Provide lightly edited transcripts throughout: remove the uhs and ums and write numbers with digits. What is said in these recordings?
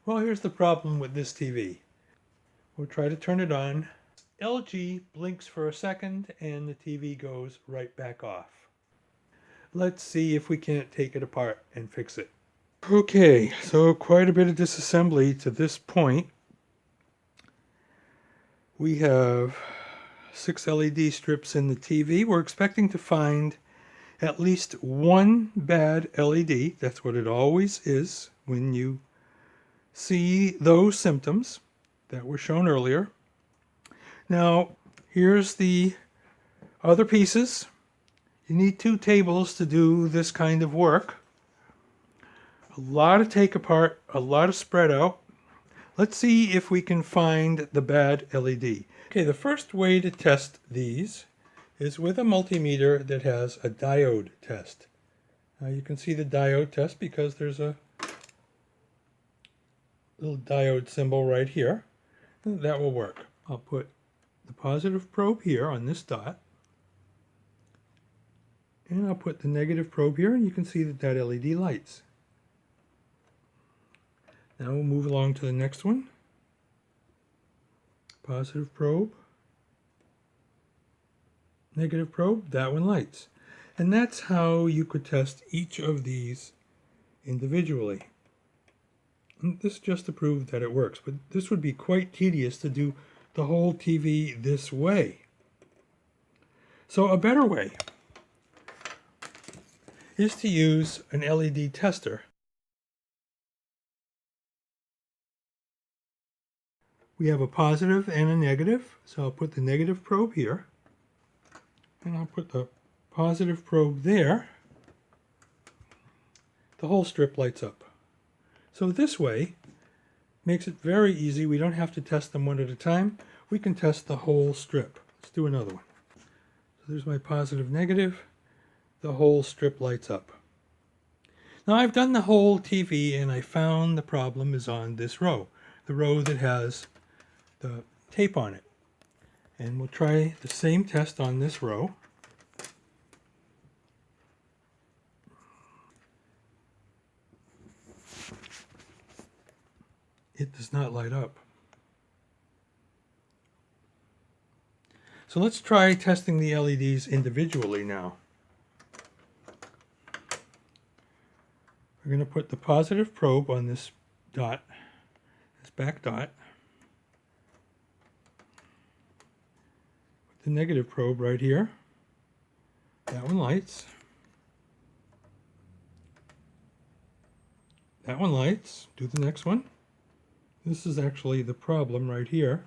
Well, here's the problem with this TV. We'll try to turn it on. LG blinks for a second and the TV goes right back off. Let's see if we can't take it apart and fix it. Okay, so quite a bit of disassembly to this point. We have 6 LED strips in the TV. We're expecting to find at least one bad LED. That's what it always is when you see those symptoms that were shown earlier. Now, here's the other pieces. You need 2 tables to do this kind of work. A lot of take apart, a lot of spread out. Let's see if we can find the bad LED. Okay, the first way to test these is with a multimeter that has a diode test. Now you can see the diode test because there's a little diode symbol right here. That will work. I'll put the positive probe here on this dot. And I'll put the negative probe here, and you can see that that LED lights. Now we'll move along to the next one. Positive probe. Negative probe, that one lights. And that's how you could test each of these individually. And this is just to prove that it works, but this would be quite tedious to do the whole TV this way. So a better way is to use an LED tester. We have a positive and a negative, so I'll put the negative probe here, and I'll put the positive probe there. The whole strip lights up. So this way makes it very easy. We don't have to test them one at a time. We can test the whole strip. Let's do another one. So there's my positive, negative. The whole strip lights up. Now I've done the whole TV and I found the problem is on this row, the row that has the tape on it. And we'll try the same test on this row. It does not light up. So let's try testing the LEDs individually now. We're going to put the positive probe on this dot, this back dot. Put the negative probe right here. That one lights. That one lights. Do the next one. This is actually the problem right here.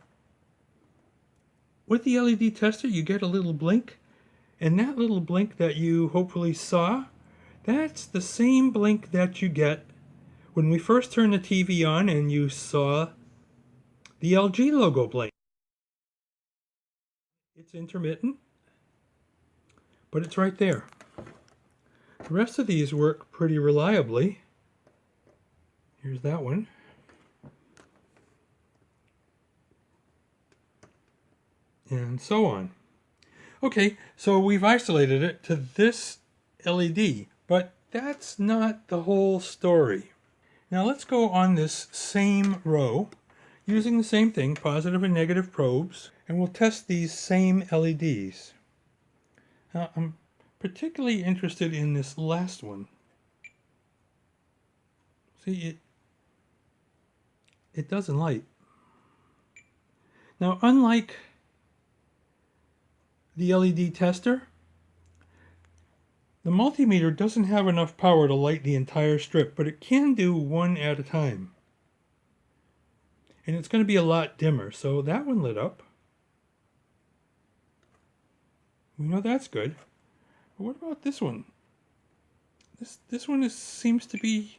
With the LED tester, you get a little blink, and that little blink that you hopefully saw, that's the same blink that you get when we first turned the TV on and you saw the LG logo blink. It's intermittent, but it's right there. The rest of these work pretty reliably. Here's that one. And so on. Okay, so we've isolated it to this LED, but that's not the whole story. Now let's go on this same row using the same thing, positive and negative probes, and we'll test these same LEDs. Now I'm particularly interested in this last one. See, it doesn't light. Now unlike the LED tester, the multimeter doesn't have enough power to light the entire strip, but it can do one at a time. And it's going to be a lot dimmer, so that one lit up. We know that's good. But what about this one? This one seems to be,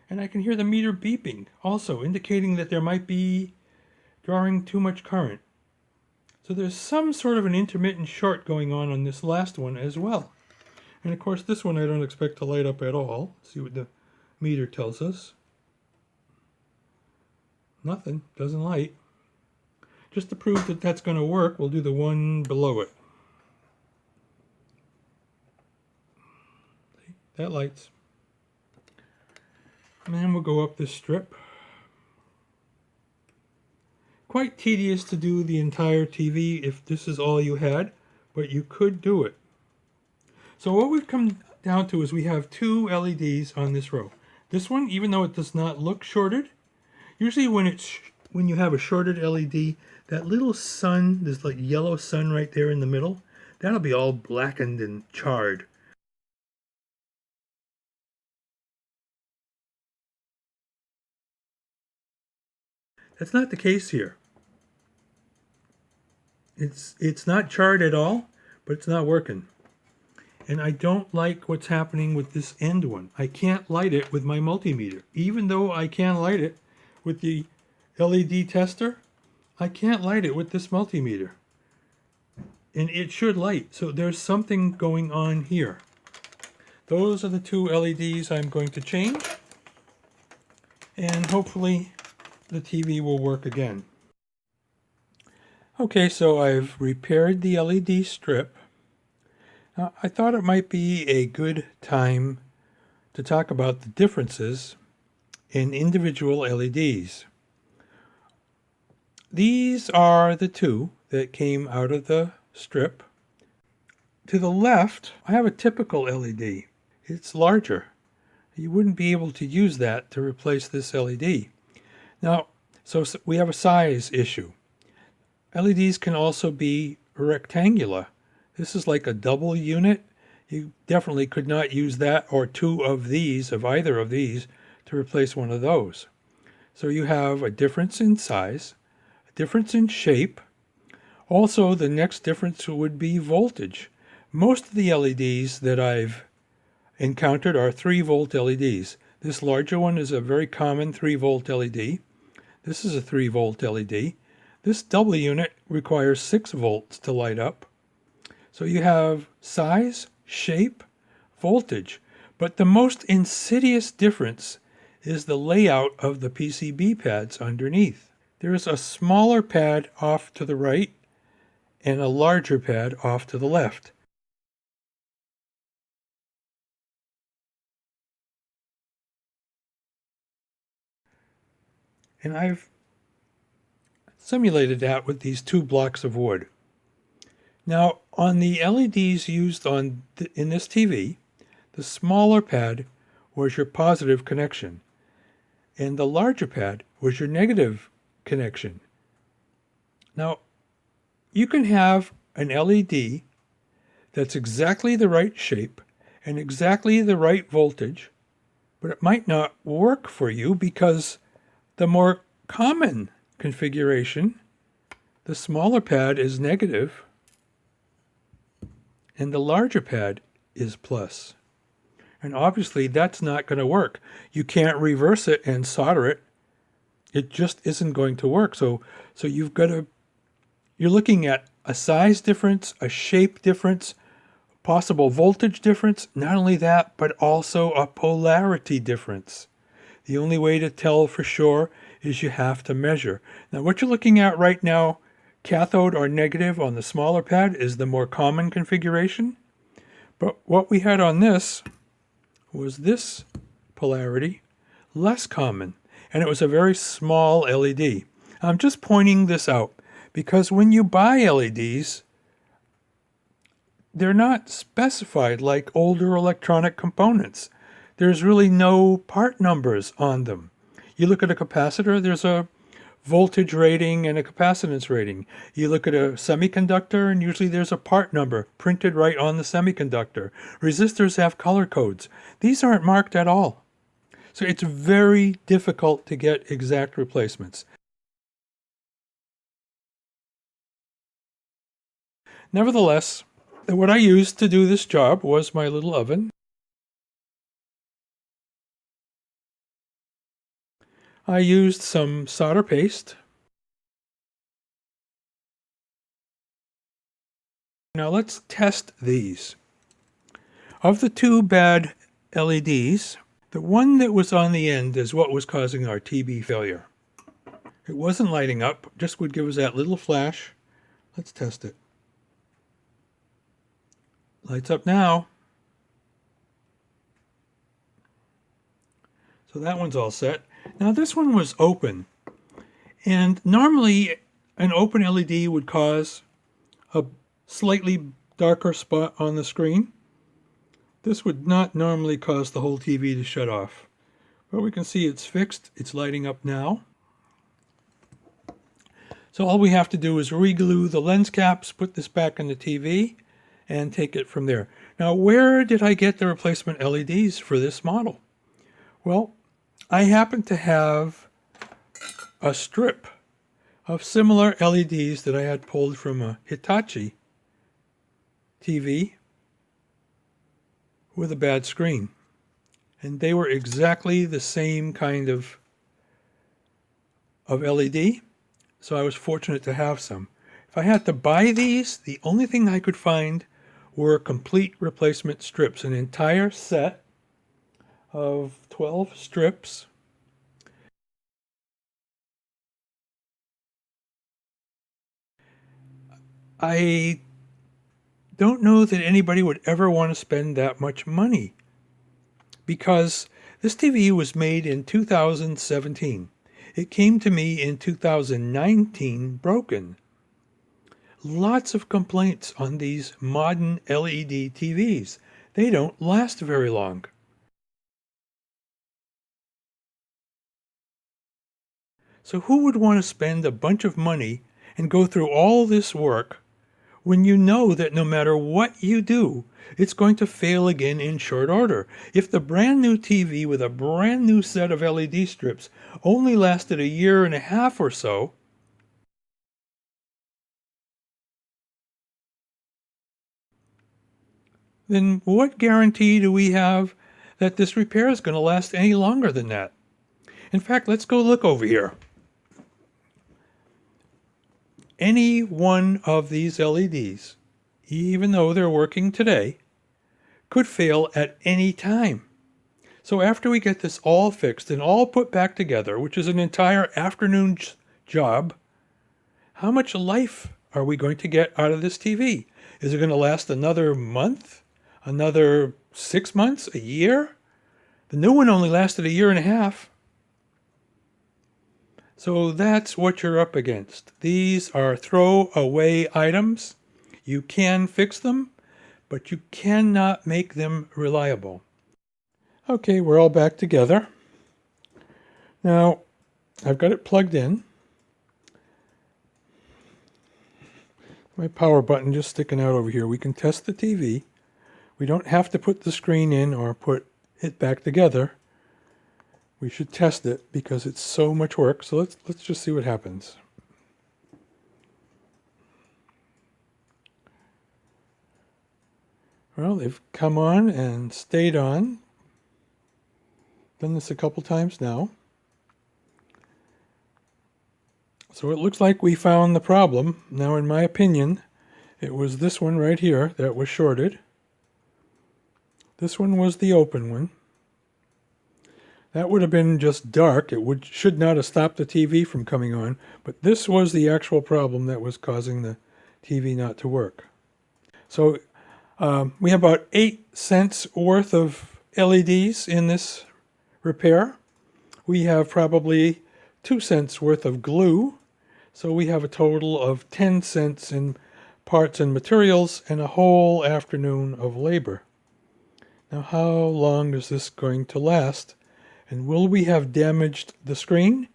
and I can hear the meter beeping, also indicating that there might be drawing too much current. So there's some sort of an intermittent short going on this last one as well. And of course this one I don't expect to light up at all. Let's see what the meter tells us. Nothing, doesn't light. Just to prove that that's going to work, we'll do the one below it. See, that lights. And then we'll go up this strip. quite tedious to do the entire TV if this is all you had, but you could do it. So what we've come down to is we have two LEDs on this row. This one, even though it does not look shorted, usually when you have a shorted LED, that little sun, this like yellow sun right there in the middle, that'll be all blackened and charred. That's not the case here. It's not charred at all, but it's not working. And I don't like what's happening with this end one. I can't light it with my multimeter. Even though I can light it with the LED tester, I can't light it with this multimeter. And it should light, so there's something going on here. Those are the two LEDs I'm going to change, and hopefully the TV will work again. Okay, so I've repaired the LED strip. Now, I thought it might be a good time to talk about the differences in individual LEDs. These are the two that came out of the strip. To the left, I have a typical LED. It's larger. You wouldn't be able to use that to replace this LED. Now, so we have a size issue. LEDs can also be rectangular. This is like a double unit. You definitely could not use that or two of these, of either of these, to replace one of those. So you have a difference in size, a difference in shape. Also, the next difference would be voltage. Most of the LEDs that I've encountered are 3-volt LEDs. This larger one is a very common 3-volt LED. This is a 3-volt LED. This double unit requires 6 volts to light up. So you have size, shape, voltage. But the most insidious difference is the layout of the PCB pads underneath. There is a smaller pad off to the right and a larger pad off to the left. And I've simulated that with these 2 blocks of wood. Now, on the LEDs used in this TV, the smaller pad was your positive connection, and the larger pad was your negative connection. Now, you can have an LED that's exactly the right shape and exactly the right voltage, but it might not work for you because the more common configuration, the smaller pad is negative and the larger pad is plus. And obviously that's not going to work. You can't reverse it and solder it. It just isn't going to work. So you're looking at a size difference, a shape difference, possible voltage difference. Not only that, but also a polarity difference. The only way to tell for sure is you have to measure. Now what you're looking at right now, cathode or negative on the smaller pad, is the more common configuration. But what we had on this was this polarity, less common, and it was a very small LED. I'm just pointing this out because when you buy LEDs, they're not specified like older electronic components. There's really no part numbers on them. You look at a capacitor, there's a voltage rating and a capacitance rating. You look at a semiconductor, and usually there's a part number printed right on the semiconductor. Resistors have color codes. These aren't marked at all. So it's very difficult to get exact replacements. Nevertheless, what I used to do this job was my little oven. I used some solder paste. Now let's test these. Of the 2 bad LEDs, the one that was on the end is what was causing our TV failure. It wasn't lighting up, just would give us that little flash. Let's test it. Lights up now. So that one's all set. Now this one was open, And normally an open LED would cause a slightly darker spot on the screen. This would not normally cause the whole TV to shut off. But we can see it's fixed. It's lighting up now. So all we have to do is re-glue the lens caps, put this back in the TV, and take it from there. Now, where did I get the replacement LEDs for this model? Well, I happen to have a strip of similar LEDs that I had pulled from a Hitachi TV with a bad screen. And they were exactly the same kind of LED, so I was fortunate to have some. If I had to buy these, the only thing I could find were complete replacement strips, an entire set of 12 strips. I don't know that anybody would ever want to spend that much money, because this TV was made in 2017. It came to me in 2019 broken. Lots of complaints on these modern LED TVs. They don't last very long. So who would want to spend a bunch of money and go through all this work when you know that no matter what you do, it's going to fail again in short order? If the brand new TV with a brand new set of LED strips only lasted a year and a half or so, then what guarantee do we have that this repair is going to last any longer than that? In fact, let's go look over here. Any one of these LEDs, even though they're working today, could fail at any time. So after we get this all fixed and all put back together, which is an entire afternoon's job, how much life are we going to get out of this TV? Is it going to last another month? Another 6 months? A year? The new one only lasted a year and a half. So that's what you're up against. These are throwaway items. You can fix them, but you cannot make them reliable. Okay, we're all back together. Now, I've got it plugged in. My power button just sticking out over here. We can test the TV. We don't have to put the screen in or put it back together. We should test it because it's so much work. So let's just see what happens. Well, they've come on and stayed on. Done this a couple times now. So it looks like we found the problem. Now, in my opinion, it was this one right here that was shorted. This one was the open one. That would have been just dark. It should not have stopped the TV from coming on, but this was the actual problem that was causing the TV not to work. So we have about 8 cents worth of LEDs in this repair. We have probably 2 cents worth of glue. So we have a total of 10 cents in parts and materials and a whole afternoon of labor. Now, how long is this going to last? And will we have damaged the screen,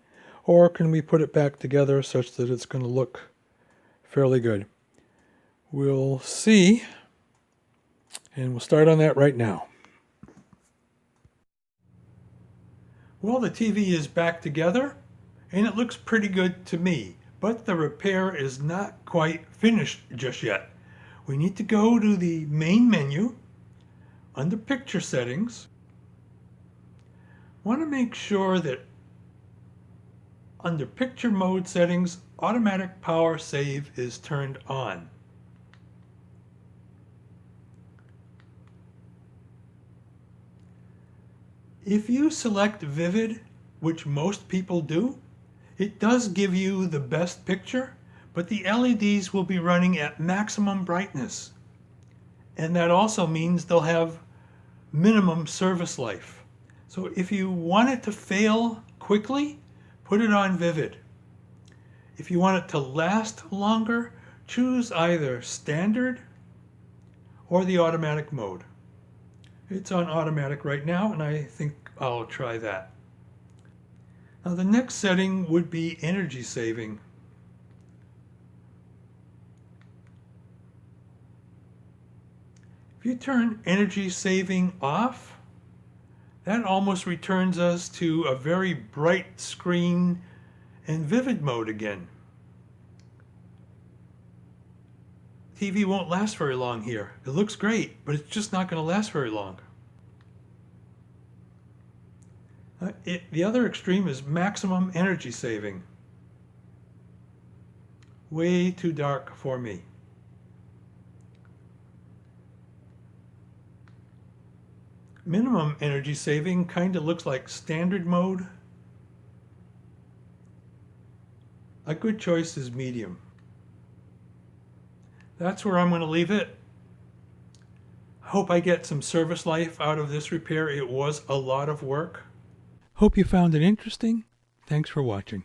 or can we put it back together such that it's going to look fairly good? We'll see, and we'll start on that right now. Well, the TV is back together, and it looks pretty good to me, but the repair is not quite finished just yet. We need to go to the main menu, under Picture Settings. Want to make sure that under Picture Mode Settings, Automatic Power Save is turned on. If you select Vivid, which most people do, it does give you the best picture, but the LEDs will be running at maximum brightness. And that also means they'll have minimum service life. So if you want it to fail quickly, put it on Vivid. If you want it to last longer, choose either standard or the automatic mode. It's on automatic right now, and I think I'll try that. Now the next setting would be energy saving. If you turn energy saving off, that almost returns us to a very bright screen and vivid mode again. TV won't last very long here. It looks great, but it's just not going to last very long. The other extreme is maximum energy saving. Way too dark for me. Minimum energy saving kind of looks like standard mode. A good choice is medium. That's where I'm going to leave it. I hope I get some service life out of this repair. It was a lot of work. Hope you found it interesting. Thanks for watching.